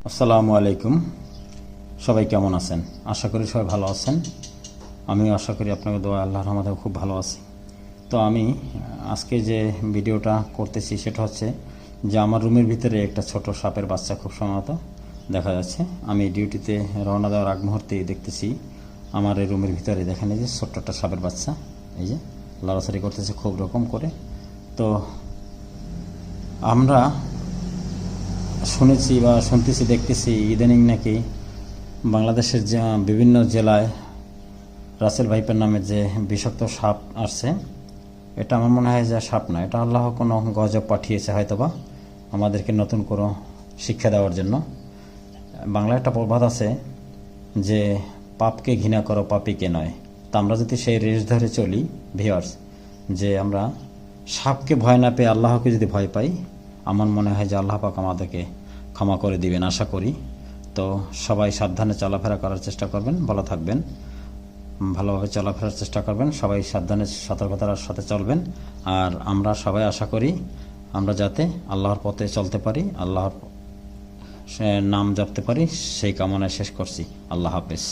আসসালামু আলাইকুম। সবাই কেমন আছেন? আশা করি সবাই ভালো আছেন। আমিও আশা করি আপনাকে দোয়া আল্লাহর রহমতে খুব ভালো আছি। তো আমি আজকে যে ভিডিওটা করতেছি সেটা হচ্ছে যে আমার রুমের ভিতরে একটা ছোট সাপের বাচ্চা খুব সম্ভবত দেখা যাচ্ছে। আমি ডিউটিতে রওনা দেওয়ার আগ মুহূর্তেই দেখতেছি আমার এই রুমের ভিতরে দেখেন এই যে ছোট্ট একটা সাপের বাচ্চা এই যে লড়াছড়ি করতেছে খুব রকম করে। তো আমরা শুনেছি বা শুনতেছি দেখতেছি ইদানিং নাকি বাংলাদেশের যে বিভিন্ন জেলায় রাসেল ভাইপার নামের যে বিষাক্ত সাপ আসছে, এটা আমার মনে হয় যে সাপ না, এটা আল্লাহ কোনো গজব পাঠিয়েছে হয়তোবা আমাদেরকে নতুন কোনো শিক্ষা দেওয়ার জন্য। বাংলায় একটা প্রবাদ আছে যে পাপকে ঘৃণা করো পাপীকে নয়। তা আমরা যদি সেই রেস ধরে চলি ভিউয়ার্স, যে আমরা সাপকে ভয় না পেয়ে আল্লাহকে যদি ভয় পাই, আমার মনে হয় যে আল্লাহ পাক আমাদেরকে ক্ষমা করে দিবেন আশা করি। তো সবাই সাবধানে চলাফেরা করার চেষ্টা করবেন, ভালো থাকবেন, ভালোভাবে চলাফেরার চেষ্টা করবেন, সবাই সাবধানে সতর্কতার সাথে চলবেন। আর আমরা সবাই আশা করি আমরা যাতে আল্লাহর পথে চলতে পারি, আল্লাহর নাম জপতে পারি, সেই কামনায় শেষ করছি। আল্লাহ হাফেজ।